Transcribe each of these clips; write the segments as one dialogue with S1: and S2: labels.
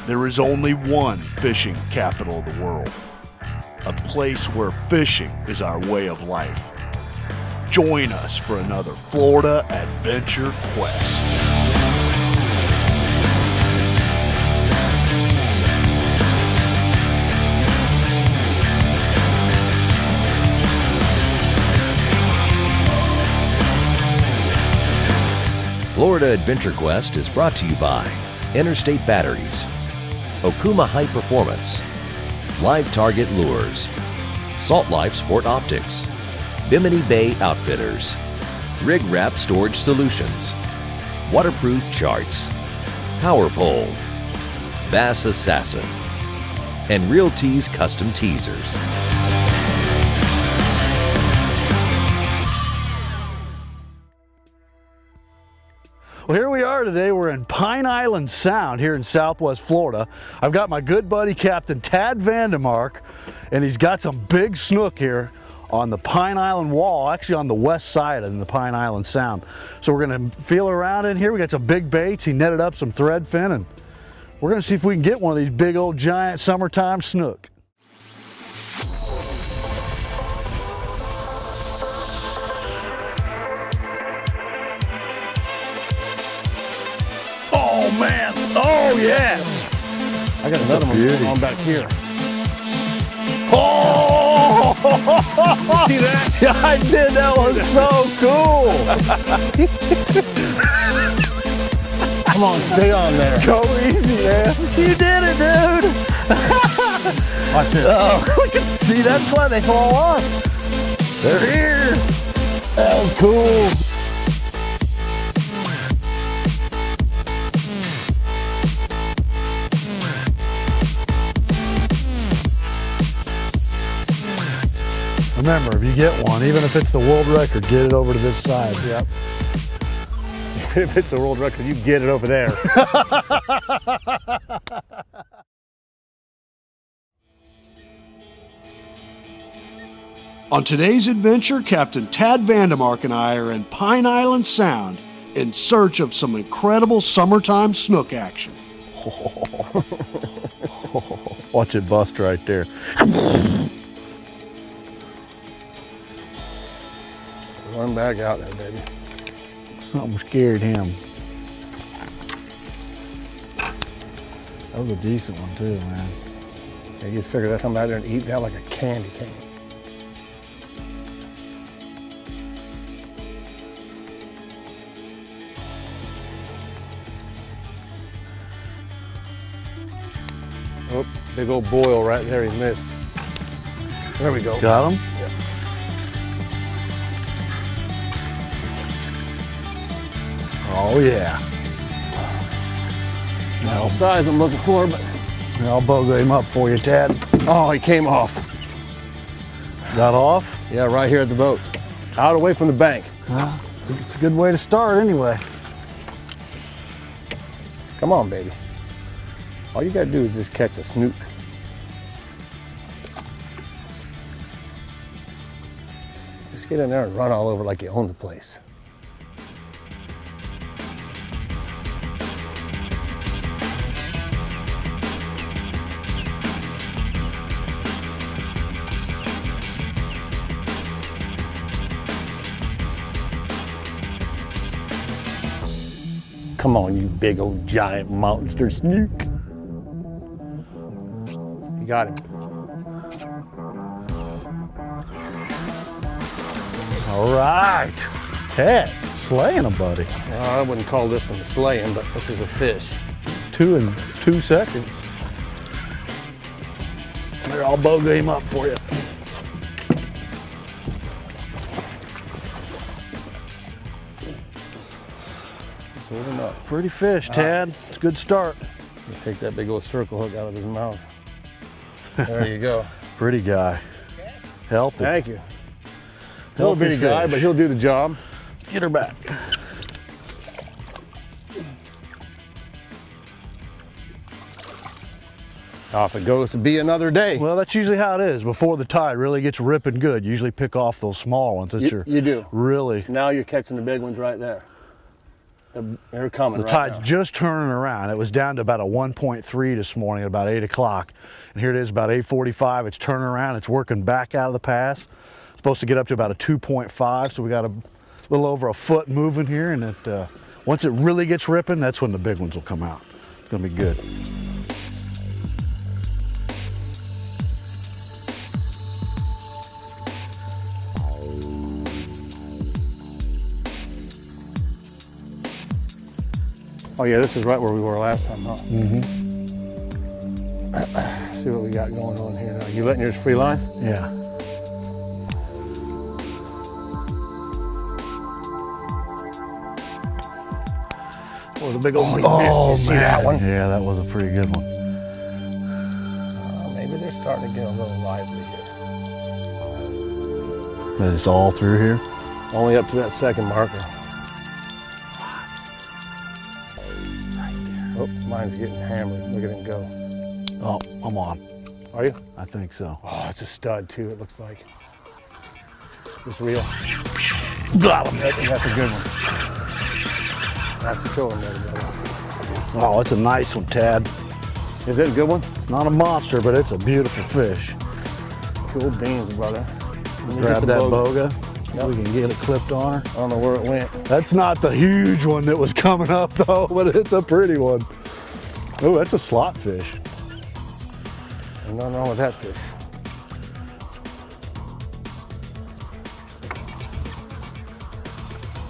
S1: There is only one fishing capital of the world, a place where fishing is our way of life. Join us for another Florida Adventure Quest.
S2: Florida Adventure Quest is brought to you by Interstate Batteries, Okuma High Performance, Live Target Lures, Salt Life Sport Optics, Bimini Bay Outfitters, Rig Wrap Storage Solutions, Waterproof Charts, Power Pole, Bass Assassin, and Real Tees Custom Teasers.
S3: Well, here we are today. We're in Pine Island Sound here in Southwest Florida. I've got my good buddy, Captain Tad Vandermark, and he's got some big snook here on the Pine Island Wall, actually on the west side of the Pine Island Sound. So we're gonna feel around in here. We got some big baits. He netted up some threadfin, and we're gonna see if we can get one of these big old giant summertime snook. Oh man, oh yeah.
S4: I got another one on back here.
S3: Oh!
S4: See that?
S3: Yeah, I did, that was so cool.
S4: Come on, stay on there.
S3: Go easy, man. You did it, dude.
S4: Watch it.
S3: Oh, see, that's why they fall off. They're here. That was cool. Remember, if you get one, even if it's the world record, get it over to this side.
S4: Yep. If it's a world record, you get it over there.
S1: On today's adventure, Captain Tad Vandermark and I are in Pine Island Sound in search of some incredible summertime snook action.
S3: Watch it bust right there.
S4: Run back out there, baby.
S3: Something scared him. That was a decent one too, man.
S4: Yeah, you figure they'll come out there and eat that like a candy cane. Oh, big old boil right there, he missed. There we go.
S3: Got him?
S4: Yep.
S3: Oh yeah.
S4: Not the size I'm looking for, but
S3: I'll bogo him up for you, Tad.
S4: oh, he came off.
S3: Got off?
S4: Yeah, right here at the boat. Out away from the bank.
S3: Well, it's a good way to start anyway.
S4: Come on, baby. All you gotta do is just catch a snook. Just get in there and run all over like you own the place. Come on, you big old giant monster snook. You got him.
S3: All right. Tad, slaying a buddy.
S4: I wouldn't call this one a slaying, but this is a fish.
S3: 2 in 2 seconds. Here, I'll bogo him up for you.
S4: Moving up.
S3: Pretty fish, Tad. It's a good start.
S4: You take that big old circle hook out of his mouth. There you go.
S3: Pretty guy. Healthy.
S4: Thank you. Little
S3: Healthy
S4: bitty guy,
S3: fish.
S4: but he'll do the job.
S3: Get her back.
S4: Off it goes to be another day.
S3: Well, that's usually how it is. Before the tide really gets ripping good, you usually pick off those small ones that
S4: You do.
S3: really.
S4: Now you're catching the big ones right there. They're coming.
S3: The tide's just turning around. It was down to about a 1.3 this morning at about 8 o'clock. And here it is about 8:45. It's turning around. It's working back out of the pass. It's supposed to get up to about a 2.5. So we got a little over a foot moving here. And it, once it really gets ripping, that's when the big ones will come out. It's going to be good.
S4: Oh yeah, this is right where we were last time, huh?
S3: Mm-hmm.
S4: See what we got going on here now. You letting yours free line?
S3: Yeah.
S4: Oh, the big old one.
S3: Oh,
S4: you see that one?
S3: Yeah, that was a pretty good one.
S4: Maybe they're starting to get a little lively here.
S3: But it's all through here.
S4: Only up to that second marker. Oh, mine's getting hammered. Look at him go.
S3: Oh, I'm on.
S4: Are you?
S3: I think so.
S4: Oh, it's a stud too, it looks like. It's real.
S3: Got him.
S4: That's a good one. That's the killer brother.
S3: Oh, it's a nice one, Tad.
S4: Is it a good one?
S3: It's not a monster, but it's a beautiful fish.
S4: Cool beans, brother.
S3: Grab that boga. Yep. We can get it clipped on her.
S4: I don't know where it went.
S3: That's not the huge one that was coming up though, but it's a pretty one. Oh, that's a slot fish.
S4: There's nothing wrong with that fish.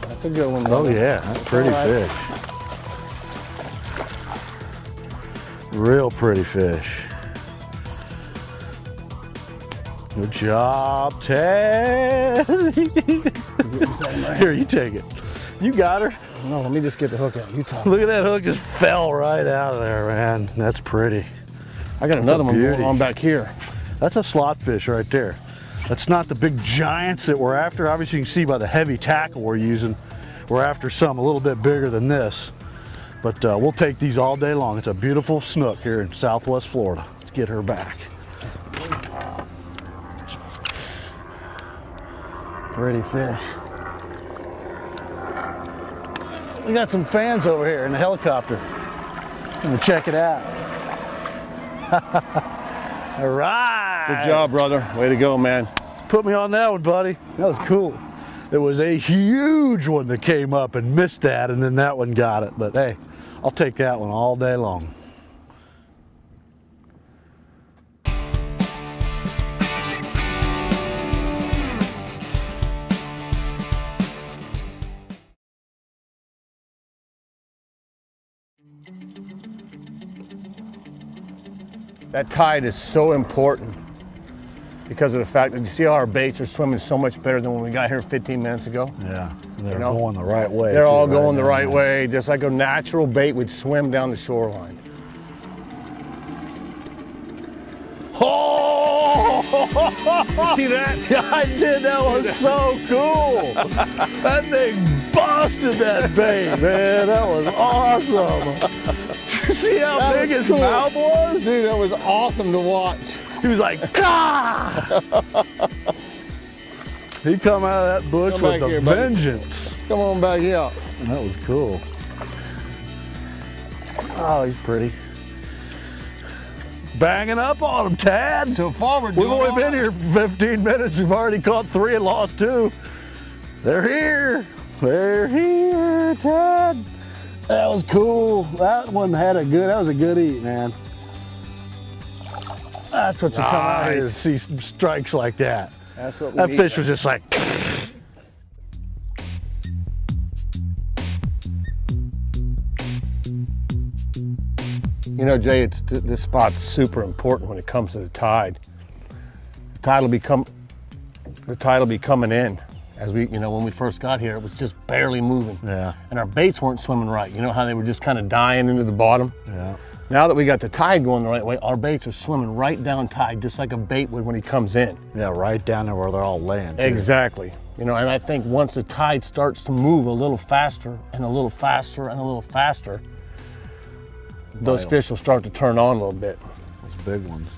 S4: That's a good one, brother.
S3: Oh yeah, that's a pretty fish. Real pretty fish. Good job, Ted. Here, you take it. You got her.
S4: No, let me just get the hook out. You talk.
S3: Look at that hook, just fell right out of there, man. That's pretty.
S4: I got another one going on back here.
S3: That's a slot fish right there. That's not the big giants that we're after. Obviously, you can see by the heavy tackle we're using, we're after some a little bit bigger than this. But we'll take these all day long. It's a beautiful snook here in Southwest Florida. Let's get her back. Pretty fish. We got some fans over here in the helicopter. Gonna check it out. All right.
S4: Good job, brother. Way to go, man.
S3: Put me on that one, buddy. That was cool. It was a huge one that came up and missed that, and then that one got it. But hey, I'll take that one all day long.
S4: That tide is so important because of the fact that you see how our baits are swimming so much better than when we got here 15 minutes ago.
S3: Yeah, they're going the right way.
S4: They're all going the right way, just like a natural bait would swim down the shoreline.
S3: Oh!
S4: You see that?
S3: Yeah, I did. That was so cool. That thing busted that bait, man. That was awesome. Did you see how big his mouth was?
S4: Dude, that was awesome to watch.
S3: He was like, "Gah!" He come out of that bush with a vengeance.
S4: Come on back here.
S3: That was cool. Oh, he's pretty. Banging up on him, Tad.
S4: So far we've
S3: only been here for 15 minutes. We've already caught 3 and lost 2. They're here. They're here, Tad. That was cool. That one had that was a good eat, man. That's what you come out here to see some strikes like that.
S4: That's what we
S3: that
S4: need,
S3: fish
S4: man.
S3: was just like.
S4: You know, Jay, this spot's super important when it comes to the tide. The tide will be coming in. As when we first got here, it was just barely moving.
S3: Yeah.
S4: And our baits weren't swimming right. You know how they were just kind of dying into the bottom?
S3: Yeah.
S4: Now that we got the tide going the right way, our baits are swimming right down tide, just like a bait would when he comes in.
S3: Yeah, right down there where they're all laying. Too.
S4: Exactly. And I think once the tide starts to move a little faster and a little faster and a little faster, those fish will start to turn on a little bit.
S3: Those big ones.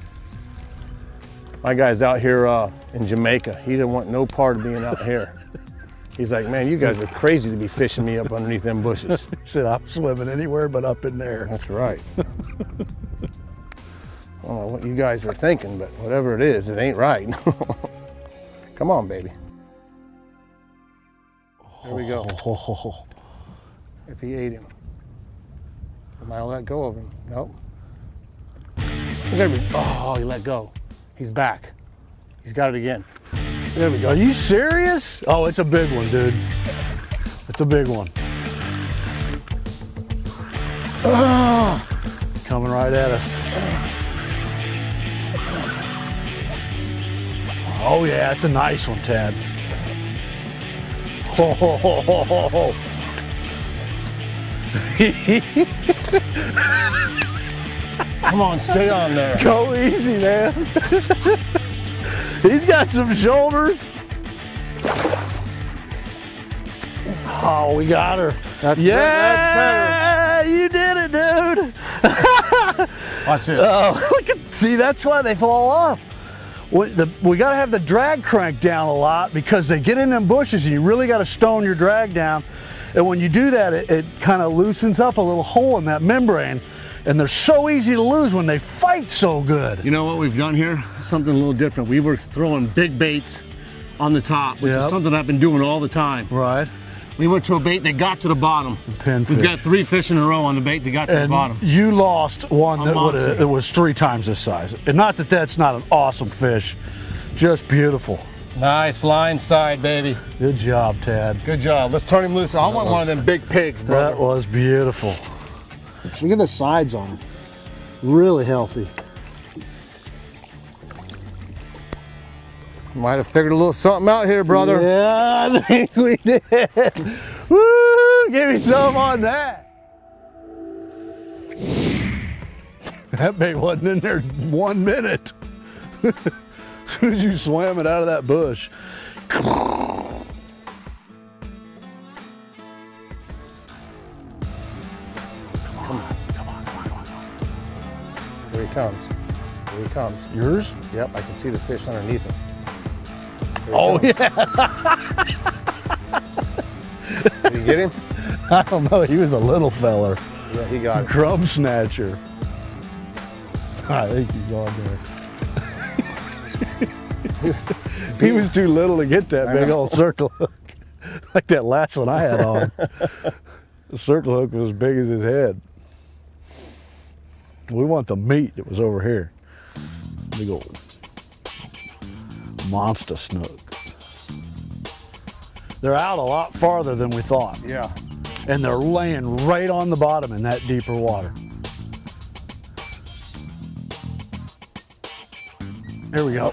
S4: My guy's out here in Jamaica. He didn't want no part of being out here. He's like, man, you guys are crazy to be fishing me up underneath them bushes.
S3: He said, I'm swimming anywhere but up in there.
S4: That's right. I don't know what you guys are thinking, but whatever it is, it ain't right. Come on, baby. There we go.
S3: Oh.
S4: If he ate him. I might let go of him. Nope. There we go. Oh, he let go. He's back. He's got it again. There we go.
S3: Are you serious? Oh, it's a big one, dude. It's a big one. Coming right at us. Oh yeah, it's a nice one, Tad. Ho, ho, ho, ho, ho, ho.
S4: Come on, stay on there.
S3: Go easy, man. He's got some shoulders. Oh, we got her.
S4: That's
S3: yeah,
S4: better.
S3: You did it, dude.
S4: Watch it.
S3: Oh, look at, see, that's why they fall off. We got to have the drag crank down a lot because they get in them bushes and you really got to stone your drag down. And when you do that, it kind of loosens up a little hole in that membrane. And they're so easy to lose when they fight so good.
S4: You know what we've done here? Something a little different. We were throwing big baits on the top, which is something I've been doing all the time.
S3: Right.
S4: We went to a bait that got to the bottom.
S3: Pinfish.
S4: We've got 3 fish in a row on the bait that got to the bottom.
S3: You lost one that was 3 times this size. And not that that's not an awesome fish, just beautiful.
S4: Nice line side, baby.
S3: Good job, Tad.
S4: Good job. Let's turn him loose. I want one of them big pigs, brother.
S3: That was beautiful.
S5: Look at the sides on them. Really healthy.
S4: Might have figured a little something out here, brother.
S3: Yeah, I think we did. Woo! Give me some on that. That bait wasn't in there 1 minute. As soon as you swam it out of that bush.
S4: Here he comes. Here he comes.
S3: Yours?
S4: Yep, I can see the fish underneath him.
S3: Oh, yeah.
S4: Did you get him?
S3: I don't know. He was a little feller.
S4: Yeah, he got him.
S3: Crumb snatcher. I think he's on there. He was too little to get that big old circle hook. Like that last one I had on. The circle hook was as big as his head. We want the meat that was over here. Big old monster snook. They're out a lot farther than we thought.
S4: Yeah.
S3: And they're laying right on the bottom in that deeper water. Here we go.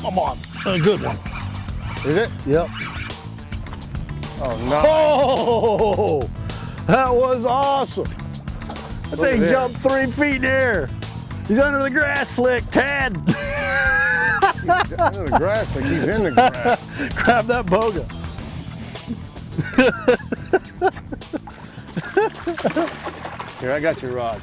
S3: Come on, a good one.
S4: Is it?
S3: Yep.
S4: Oh, no.
S3: Oh, that was awesome. That thing jumped 3 feet in the air. He's under the grass slick, Tad.
S4: Under the grass, like he's in the grass.
S3: Grab that boga.
S4: Here, I got your rod.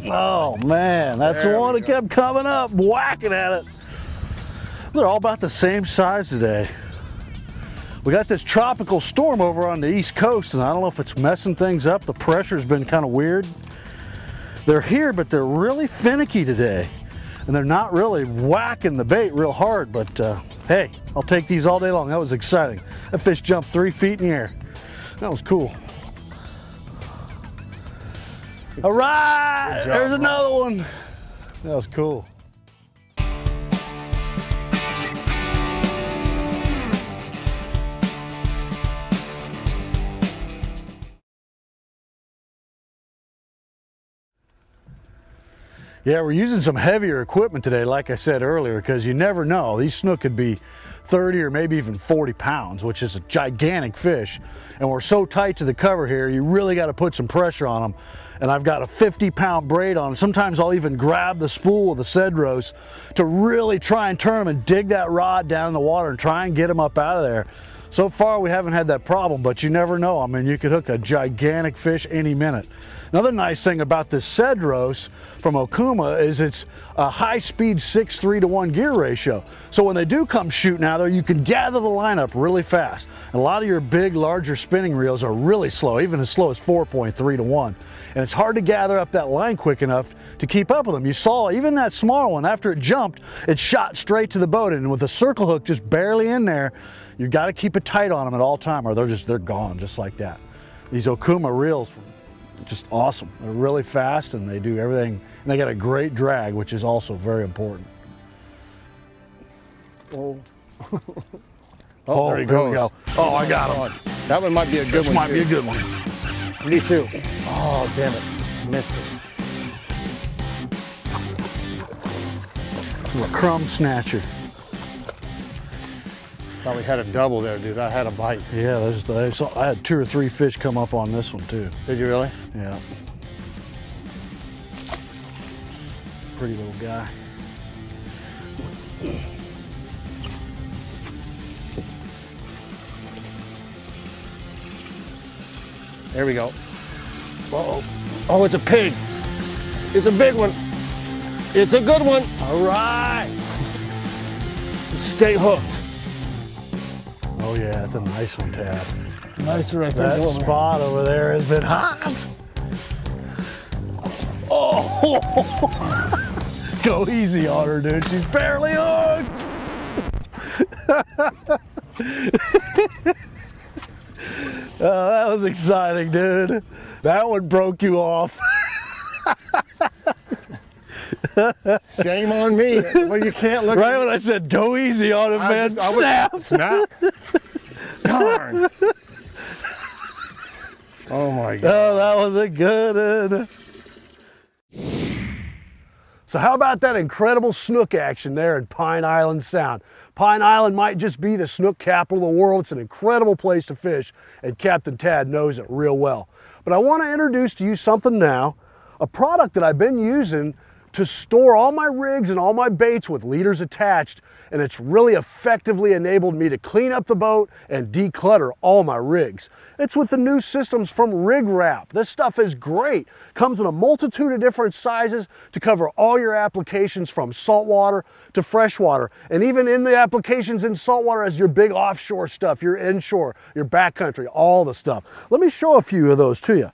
S3: Oh man, that's the one that kept coming up, whacking at it. They're all about the same size today. We got this tropical storm over on the East Coast, and I don't know if it's messing things up. The pressure's been kind of weird. They're here, but they're really finicky today. And they're not really whacking the bait real hard, but hey, I'll take these all day long. That was exciting. That fish jumped 3 feet in the air. That was cool. All right,
S4: Good job,
S3: there's another one. That was cool. Yeah, we're using some heavier equipment today, like I said earlier, because you never know. These snook could be 30 or maybe even 40 pounds, which is a gigantic fish. And we're so tight to the cover here, you really got to put some pressure on them. And I've got a 50-pound braid on them. Sometimes I'll even grab the spool of the Cedros to really try and turn them and dig that rod down in the water and try and get them up out of there. So far we haven't had that problem, but you never know. I mean, you could hook a gigantic fish any minute. Another nice thing about this Cedros from Okuma is it's a high-speed 6:3-to-1 gear ratio. So when they do come shooting out there, you can gather the lineup really fast. And a lot of your big, larger spinning reels are really slow, even as slow as 4.3-to-1. And it's hard to gather up that line quick enough to keep up with them. You saw even that small one, after it jumped, it shot straight to the boat, and with a circle hook just barely in there, you got to keep it tight on them at all time, or they're gone just like that. These Okuma reels, just awesome. They're really fast and they do everything, and they got a great drag, which is also very important.
S4: Oh, oh, there he goes.
S3: We go. Oh, I got him.
S4: That one might be a good one.
S3: This might
S4: too.
S3: be a good one.
S4: Me too. Oh, damn it. Missed it.
S3: A crumb snatcher.
S4: Thought we had a double there, dude. I had a bite.
S3: Yeah, I had 2 or 3 fish come up on this one too.
S4: Did you really?
S3: Yeah. Pretty little guy.
S4: There we go. Uh-oh. Oh, it's a pig. It's a big one. It's a good one.
S3: All right.
S4: Stay hooked.
S3: Oh yeah, that's a nice one, Tad.
S4: Nice right there.
S3: That spot over there has been hot. Oh, go easy on her, dude. She's barely hooked. Oh, that was exciting, dude. That one broke you off.
S4: Shame on me. Well, you can't look.
S3: Right when I said go easy on him, man. Snap.
S4: Snap. Darn. Oh my God.
S3: Oh, that was a good one. So how about that incredible snook action there in Pine Island Sound? Pine Island might just be the snook capital of the world. It's an incredible place to fish, and Captain Tad knows it real well. But I want to introduce to you something now, a product that I've been using to store all my rigs and all my baits with leaders attached, and it's really effectively enabled me to clean up the boat and declutter all my rigs. It's with the new systems from Rig Wrap. This stuff is great. Comes in a multitude of different sizes to cover all your applications from saltwater to freshwater, and even in the applications in saltwater as your big offshore stuff, your inshore, your backcountry, all the stuff. Let me show a few of those to you.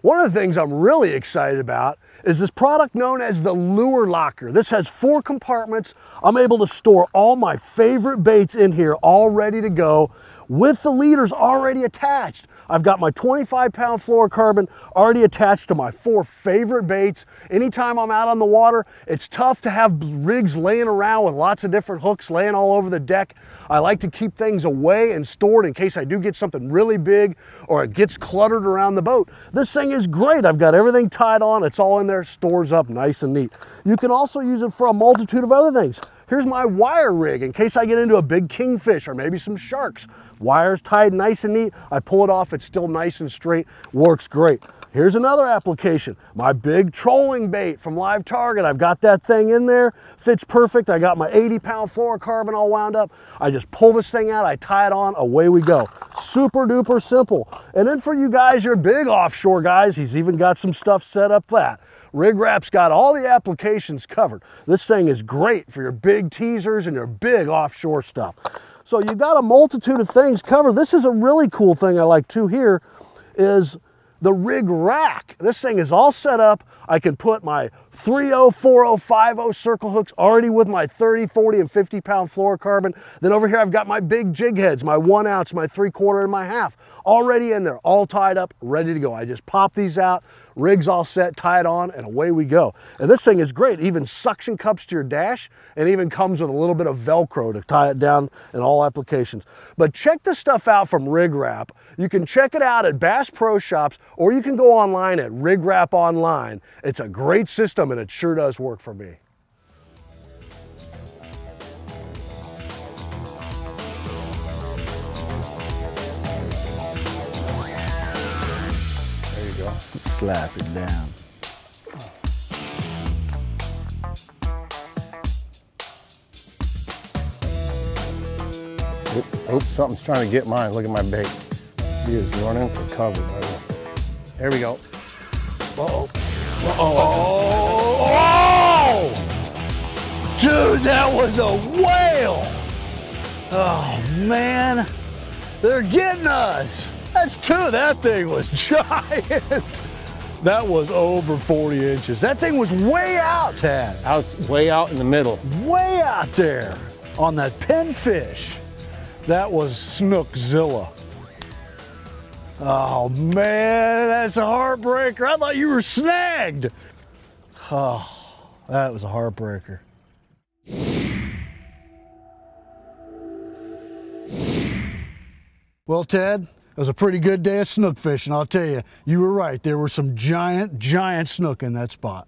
S3: One of the things I'm really excited about is this product known as the Lure Locker. This has 4 compartments. I'm able to store all my favorite baits in here all ready to go with the leaders already attached. I've got my 25-pound fluorocarbon already attached to my 4 favorite baits. Anytime I'm out on the water, it's tough to have rigs laying around with lots of different hooks laying all over the deck. I like to keep things away and stored in case I do get something really big or it gets cluttered around the boat. This thing is great. I've got everything tied on. It's all in there, stores up nice and neat. You can also use it for a multitude of other things. Here's my wire rig in case I get into a big kingfish or maybe some sharks. Wire's tied nice and neat. I pull it off, it's still nice and straight, works great. Here's another application, my big trolling bait from Live Target. I've got that thing in there, fits perfect. I got my 80-pound fluorocarbon all wound up. I just pull this thing out, I tie it on, away we go. Super duper simple. And then for you guys, your big offshore guys, he's even got some stuff set up that. Rig Wrap's got all the applications covered. This thing is great for your big teasers and your big offshore stuff. So you got a multitude of things covered. This is a really cool thing I like too here is the rig rack. This thing is all set up. I can put my 3.0, 4.0, 5.0 circle hooks already with my 30, 40, and 50-pound fluorocarbon. Then over here I've got my big jig heads, my 1 ounce, my 3/4, and my 1/2, already in there, all tied up, ready to go. I just pop these out, rig's all set, tie it on, and away we go. And this thing is great. It even suction cups to your dash, and even comes with a little bit of Velcro to tie it down in all applications. But check this stuff out from Rig Wrap. You can check it out at Bass Pro Shops, or you can go online at Rig Wrap Online. It's a great system, and it sure does work for me.
S4: There you go.
S3: Slap it down.
S4: Oops, something's trying to get mine. Look at my bait. He is running for cover, buddy. There we go. Uh-oh.
S3: Oh! Dude, that was a whale! Oh, man. They're getting us. That's two. That thing was giant. That was over 40 inches. That thing was way out, Tad.
S4: Way out in the middle.
S3: Way out there on that pinfish. That was Snookzilla. Oh man, that's a heartbreaker. I thought you were snagged. Oh, that was a heartbreaker. Well, Ted, it was a pretty good day of snook fishing. I'll tell you, you were right. There were some giant snook in that spot.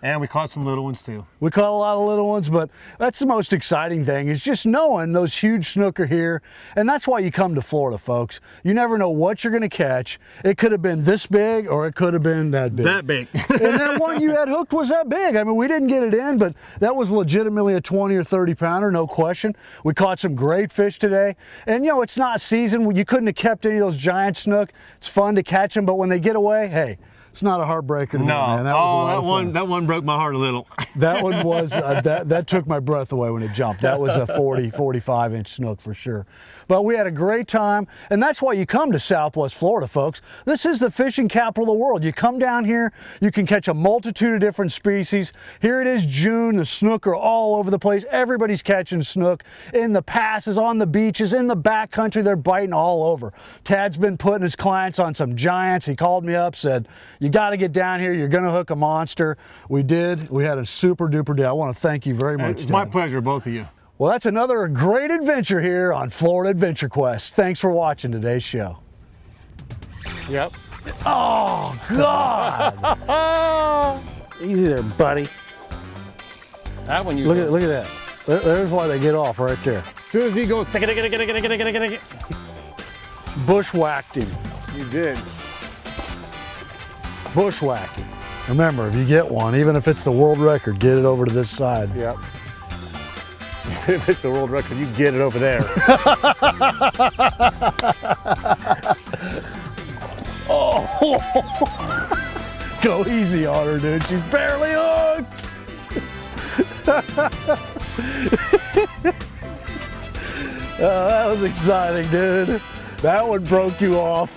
S4: And we caught some little ones too.
S3: We caught a lot of little ones, but that's the most exciting thing is just knowing those huge snook are here. And that's why you come to Florida, folks. You never know what you're gonna catch. It could have been this big or it could have been that big.
S4: That big.
S3: And that one you had hooked was that big. I mean, we didn't get it in, but that was legitimately a 20 or 30 pounder, no question. We caught some great fish today. And you know, it's not season. You couldn't have kept any of those giant snook. It's fun to catch them, but when they get away, hey, it's not a heartbreaker to me, man.
S4: That one broke my heart a little.
S3: That one was, that took my breath away when it jumped. That was a 40, 45 inch snook for sure. But we had a great time, and that's why you come to Southwest Florida, folks. This is the fishing capital of the world. You come down here, you can catch a multitude of different species. Here it is June, the snook are all over the place. Everybody's catching snook in the passes, on the beaches, in the backcountry, they're biting all over. Tad's been putting his clients on some giants. He called me up, said, you got to get down here. You're going to hook a monster. We did. We had a super duper day. I want to thank you very much.
S4: It's my pleasure, both of you.
S3: Well, that's another great adventure here on Florida Adventure Quest. Thanks for watching today's show.
S4: Yep.
S3: Oh, God.
S4: Easy there, buddy. That one you
S3: look at that. There's why they get off right there.
S4: As soon as he goes,
S3: bushwhacked him.
S4: You did.
S3: Bushwhacking. Remember, if you get one, even if it's the world record, get it over to this side.
S4: Yep. If it's a world record, you get it over there.
S3: Oh, go easy on her, dude. She's barely hooked. That was exciting, dude. That one broke you off.